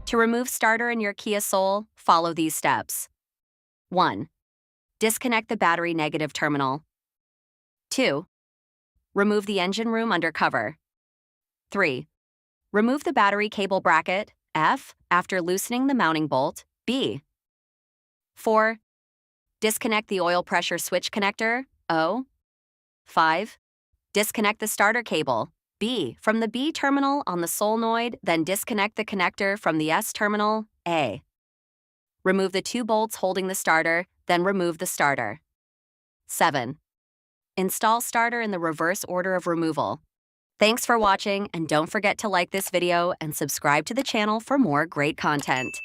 To remove starter in your Kia Soul, follow these steps. 1. Disconnect the battery negative terminal. 2. Remove the engine room under cover. 3. Remove the battery cable bracket, F, after loosening the mounting bolt, B. 4. Disconnect the oil pressure switch connector, O. 5. Disconnect the starter cable, B, from the B terminal on the solenoid, then disconnect the connector from the S terminal, A. Remove the 2 bolts holding the starter, then remove the starter. 7. Install starter in the reverse order of removal. Thanks for watching, and don't forget to like this video and subscribe to the channel for more great content.